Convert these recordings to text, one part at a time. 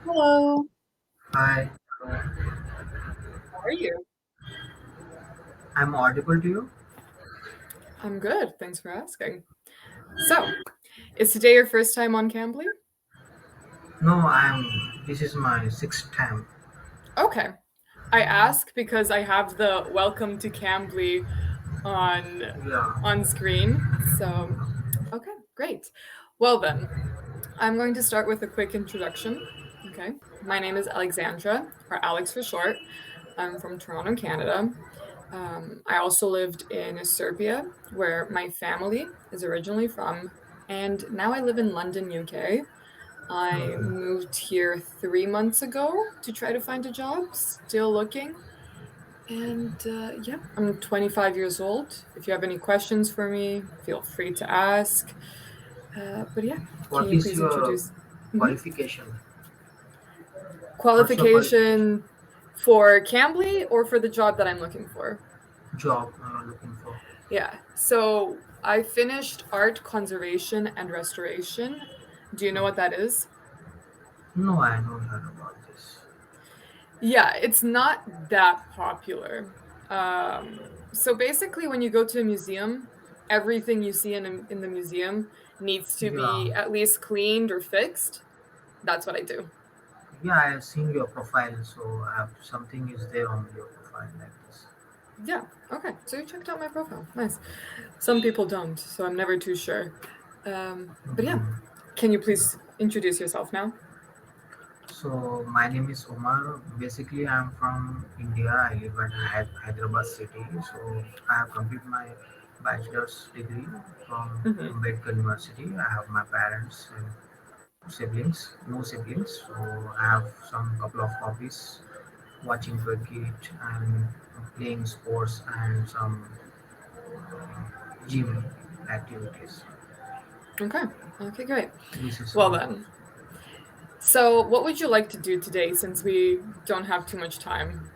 Hello, Hi, how are you? I'm audible to you? I'm good. Thanks for asking. So, is today your first time on Cambly? No, this is my sixth time. Okay. I ask because I have the welcome to Cambly on Yeah, on screen. So, okay, great. Well then, I'm going to start with a quick introduction. Okay. My name is Alexandra, or Alex for short. I'm from Toronto, Canada. I also lived in Serbia, where my family is originally from, and now I live in London, UK. I moved here 3 months ago to try to find a job, still looking. And yeah, I'm 25 years old. If you have any questions for me, feel free to ask. But yeah, can what you is please your introduce Mhm. qualification? What's your qualification? qualification for Cambly or for the job that I'm looking for? Job you're looking for? Yeah. So I finished art conservation and restoration. Do you know what that is? No, I don't heard about this. Yeah, it's not that popular. So basically, when you go to a museum, everything you see in the museum needs to Yeah, be at least cleaned or fixed. That's what I do. yeah, I have seen your profile, so I have something is there on your profile like this. Yeah. Okay. So you checked out my profile. Nice. Some people don't, so I'm never too sure. But yeah, Mhm. can you Yeah. please introduce yourself now? So my name is Omar. Basically, I'm from India. I live at Hyderabad city. So I have completed my bachelor's degree from Hmm. Ambedkar University. I have my parents and siblings, no siblings. So I have some couple of hobbies: watching cricket and playing sports and some gym activities. Okay. Okay, great. This is Well all. then. So, what would you like to do today since we don't have too much time?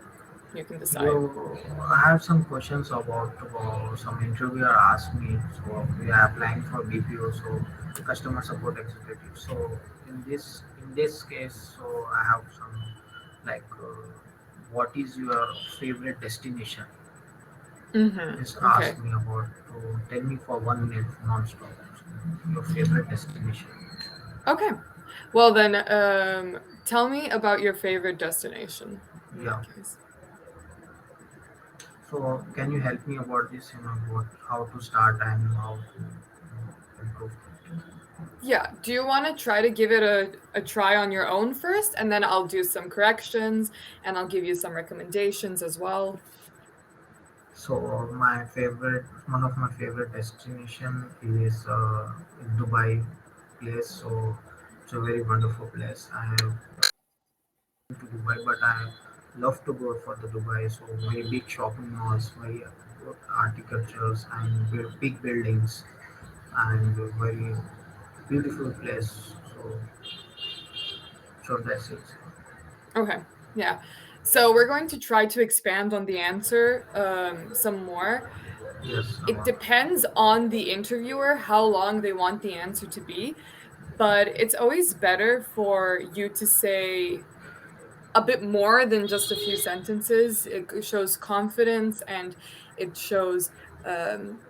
You can decide. I have some questions about some interviewer asked me. So we are applying for BPO, so customer support executive. So in this case, so I have some like, what is your favorite destination? Just Okay. ask me about. To tell me for 1 minute non-stop. Your favorite destination. Okay. Well then, tell me about your favorite destination in Yeah. that case. So can you help me about this? What how to start and how to improve. Yeah. Do you want to try to give it a try on your own first, and then I'll do some corrections and I'll give you some recommendations as well? So one of my favorite destination is Dubai place. So it's a very wonderful place. I have been to Dubai, but I love to go for the Dubai. So very big shopping malls, very good architectures and big buildings, and a very beautiful place. So that's it. Okay. Yeah. So we're going to try to expand on the answer some more. Yes, It depends on the interviewer how long they want the answer to be, but it's always better for you to say a bit more than just a few sentences. It shows confidence and it shows um,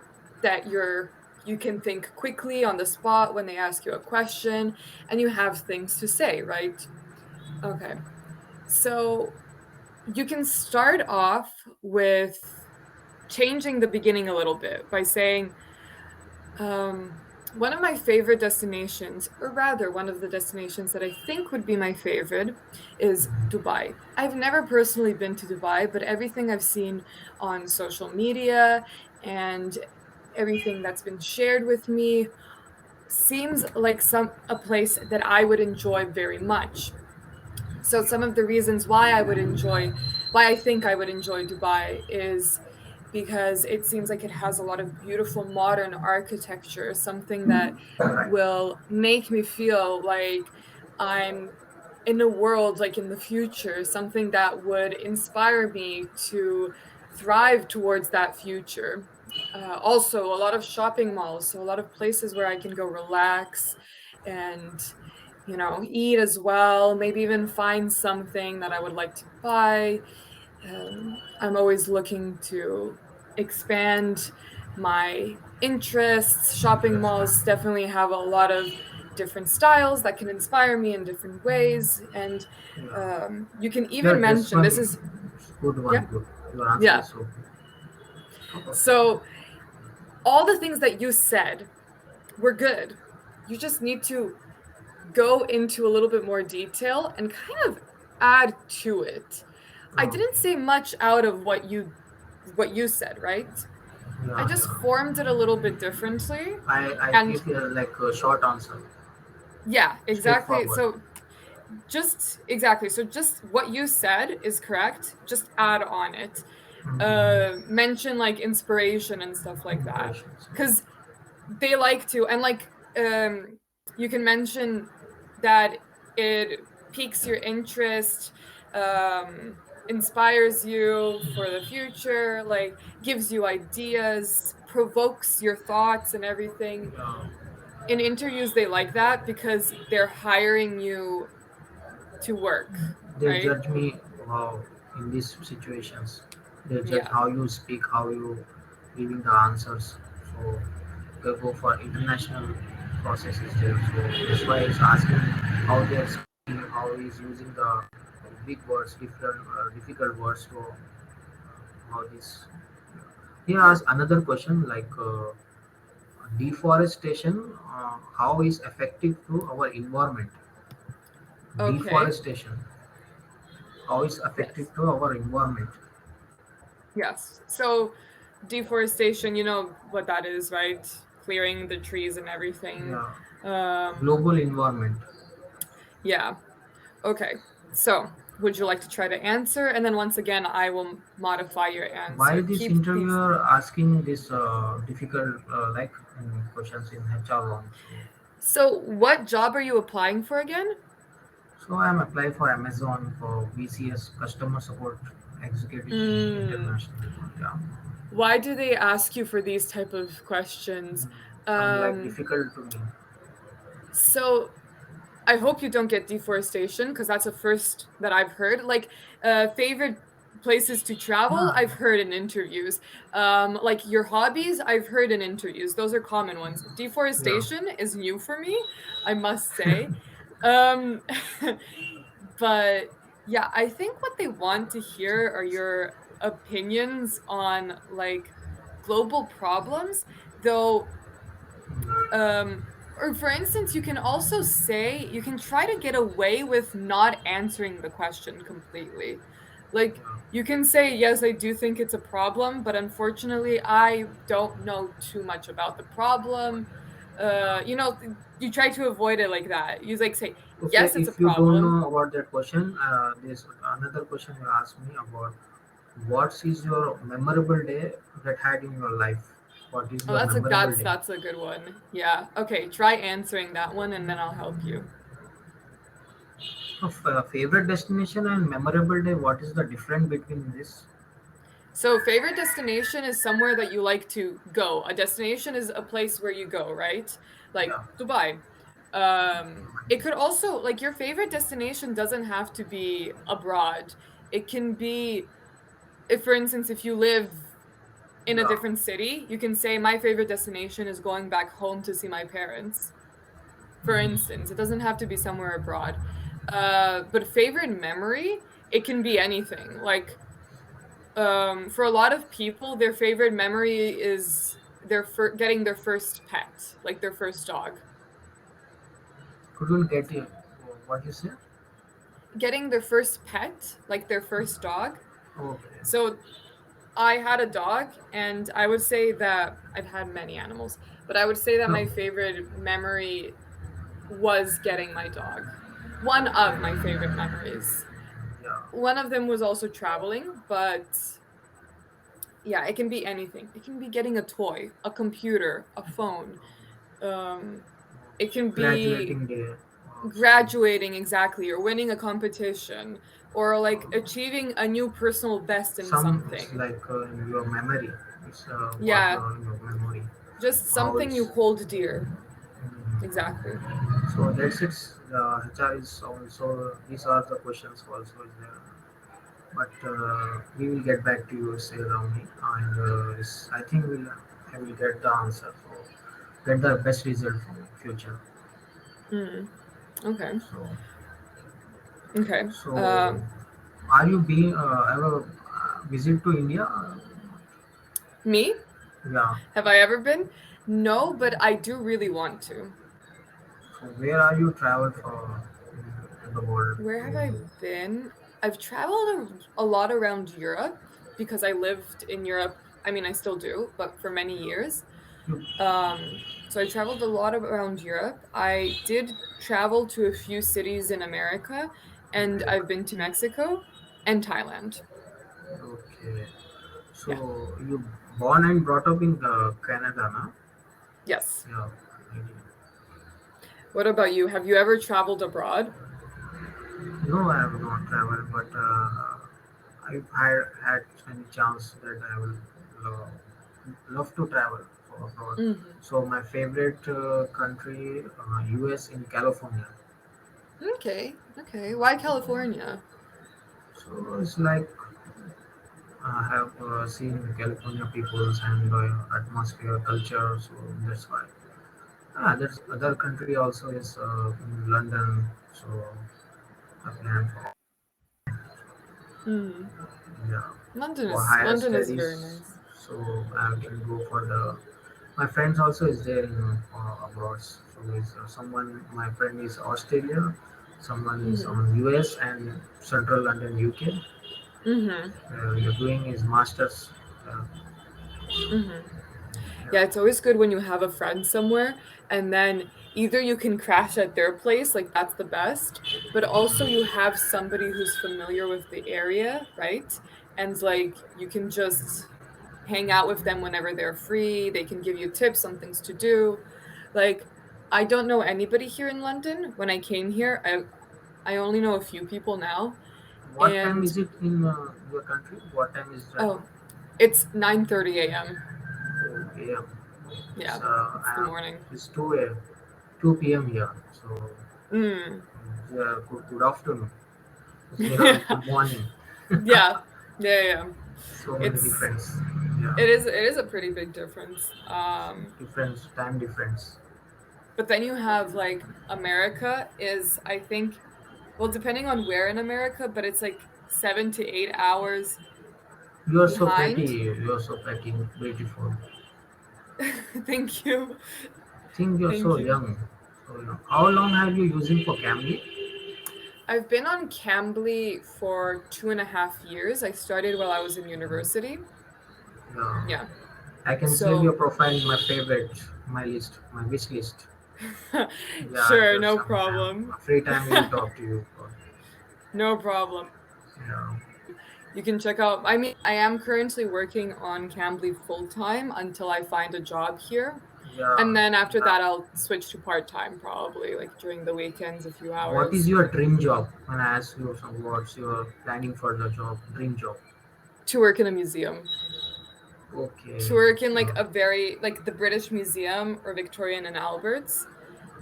that you can think quickly on the spot when they ask you a question and you have things to say, right? Okay. So you can start off with changing the beginning a little bit by saying, one of my favorite destinations, or rather, one of the destinations that I think would be my favorite, is Dubai. I've never personally been to Dubai, but everything I've seen on social media and everything that's been shared with me seems like some a place that I would enjoy very much. So some of the reasons why I think I would enjoy Dubai is because it seems like it has a lot of beautiful modern architecture, something that right. will make me feel like I'm in a world like in the future, something that would inspire me to thrive towards that future. Also, a lot of shopping malls, so a lot of places where I can go relax and eat as well, maybe even find something that I would like to buy. I'm always looking to expand my interests. Shopping That's malls fine. definitely have a lot of different styles that can inspire me in different ways. And Yeah. you can Yeah, even that's mention this one is, good yeah, one. Good. Your answer yeah. is so good. Okay. So, all the things that you said were good. You just need to go into a little bit more detail and kind of add to it. I didn't Okay. say much out of what you said, right? I Yeah, just yeah. formed it a little bit differently. I And give you like a short answer, yeah, exactly. straightforward. So just what you said is correct. Just add on it. Mm-hmm. Mention like inspiration and stuff like that. Impressions. Cuz they like to, and like you can mention that it piques your interest, inspires you for the future, like gives you ideas, provokes your thoughts and everything. Yeah. In interviews they like that because they're hiring you to work, They right? judge me in these situations. They judge Yeah. how you speak, how you giving the answers. So they go for international processes there. So that's why it's asking how they're speaking, how he's using the big words, different difficult words. So how this. He Yeah. asked another question like deforestation. How is effective to our environment? Okay. Deforestation. How is Yes. effective to our environment? Yes. So deforestation, you know what that is, right? Clearing the trees and everything. Yeah, Um, global environment. yeah. Okay. So, would you like to try to answer? And then once again, I will modify your Why answer. this Keep things. interviewer asking this difficult questions in HR round? So, what job are you applying for again? So I am applying for Amazon for VCS customer support executive Mm, international. Yeah, why do they ask you for these type of questions? some like Um, difficult to me. so I hope you don't get deforestation because that's a first that I've heard. Like favorite places to travel, Yeah, I've heard in interviews. Like your hobbies, I've heard in interviews. Those are common ones. yeah. Deforestation is new for me, I must say. Um, but yeah, I think what they want to hear are your opinions on like global problems, though um or for instance, you can also say you can try to get away with not answering the question completely. Like Yeah. you can say, yes, I do think it's a problem, but unfortunately I don't know too much about the problem. You try to avoid it like that. You like say, Okay, yes, it's a if you don't problem. know about that question, there's another question you asked me about what is your memorable day that had in your life? What is Oh, your that's a memorable that's day? that's a good one. Yeah. Okay, try answering that one and then I'll help you. Of favorite destination and memorable day, what is the difference between this? So, favorite destination is somewhere that you like to go. A destination is a place where you go, right? Like Yeah. Dubai. It could also, like, your favorite destination doesn't have to be abroad. It can be, if, for instance, if you live in a Yeah. different city, you can say, my favorite destination is going back home to see my parents. For instance, it doesn't have to be somewhere abroad. But favorite memory, it can be anything. Like, for a lot of people, their favorite memory is getting their first pet, like their first dog. Couldn't get you. What you said? Getting their first pet, like their first dog. Okay. So I had a dog, and I would say that I've had many animals, but I would say that No. my favorite memory was getting my dog. One of my favorite memories. Yeah. One of them was also traveling, but yeah, it can be anything. It can be getting a toy, a computer, a phone. Um, it can be Graduating day. Something. graduating exactly, or winning a competition, or like achieving a new personal best in Some it's something. like in your memory. It's what Yeah, in your memory. just How something you is hold dear. exactly. So that's it. HR is also, these are the questions also is there. But we will get back to you, say Ramni, and I think I will get the answer. So get the best result from future. Mm, okay. So Okay. so are you being ever visit to India? Me? Yeah. Have I ever been? No, but I do really want to. So where are you traveled for in the world? Where have I been? I've traveled a lot around Europe because I lived in Europe. I mean, I still do, but for many years. You, So I traveled a lot around Europe. I did travel to a few cities in America, and okay. I've been to Mexico and Thailand. Okay. Yeah. So you born and brought up in Canada, no? Yes. Yeah. Maybe. What about you? Have you ever traveled abroad? No, I have not traveled, but if I had any chance that I will love to travel for abroad. Hmm. So my favorite country, US in California. Okay. Okay. Why California? So it's like I have seen California peoples and atmosphere, culture. So that's why. Ah, there's other country also is in London. So I plan for Hmm. yeah London for is higher London is very studies. nice. So I can go for the. My friends also is there in abroad. So is someone. My friend is Australia. Someone is Hmm. on US and Central London, UK. Hmm. You're doing his masters. Uh, Hmm. yeah. Yeah, it's always good when you have a friend somewhere and then either you can crash at their place, like that's the best, but also you have somebody who's familiar with the area, right? And like you can just hang out with them whenever they're free. They can give you tips on things to do. Like I don't know anybody here in London. When I came here, I only know a few people now. What time And is it in your country? What time is right now? oh, it's 9:30 a.m. Oh, yeah. It's Yeah, it's the morning. it's 2 p.m. here. So Mm. yeah, good afternoon. It's here good morning. Yeah. Yeah, yeah. So many It's difference. Yeah, it is a pretty big difference. difference time difference. But then you have like America is I think well depending on where in America, but it's like 7 to 8 hours You are so pretty. behind. You are so pretty, beautiful. Thank you. Think you're so Thank you. young. So young. How long have you using for Camry? I've been on Cambly for 2.5 years. I started while I was in university. Yeah. Yeah. I can save your So profile in my favorite, my list, my wish list. Yeah, sure, just no sometime problem. free time we will talk to you. No problem. Yeah, You can check out, I mean, I am currently working on Cambly full time until I find a job here. yeah, And then after yeah. that, I'll switch to part time probably, like during the weekends, a few What is hours. your dream job? When I ask you some what's your planning for the job, dream job? To work in a museum. Okay, To work in like so a very, like the British Museum or Victorian and Albert's.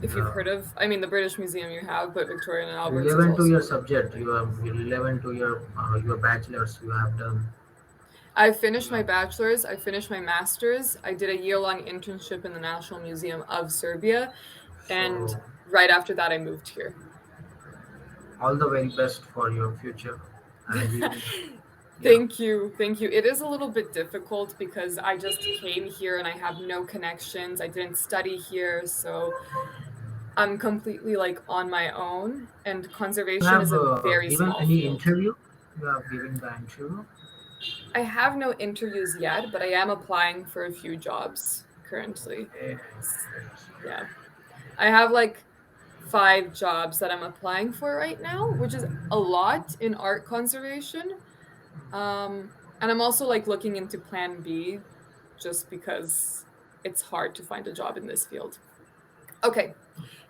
If you've yeah, heard of, I mean, the British Museum you have, but Victorian and Albert's is relevant to your also. subject, you are relevant to your bachelor's you have done. I finished Yeah. my bachelor's, I finished my master's. I did a year-long internship in the National Museum of Serbia, and So right after that, I moved here. all the very best for your future. I will. Yeah. Thank you. Thank you. It is a little bit difficult because I just came here and I have no connections. I didn't study here, so I'm completely like on my own, and You conservation is have a very given small any field. interview? You have given the interview. I have no interviews yet, but I am applying for a few jobs currently. Okay. Yeah. I have like 5 jobs that I'm applying for right now, which is a lot in art conservation. And I'm also like looking into plan B just because it's hard to find a job in this field. Okay,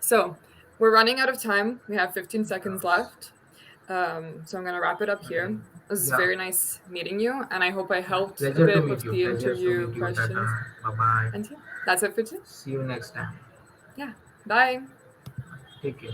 so we're running out of time. We have 15 seconds Yes. left. So I'm going to wrap it up Okay. here. It was Yeah. very nice meeting you, and I hope I helped a Pleasure to bit meet with you. the Pleasure to interview meet you. questions. Tata. Bye bye. And yeah, that's it for today. See you next time. Yeah. Bye. Take care.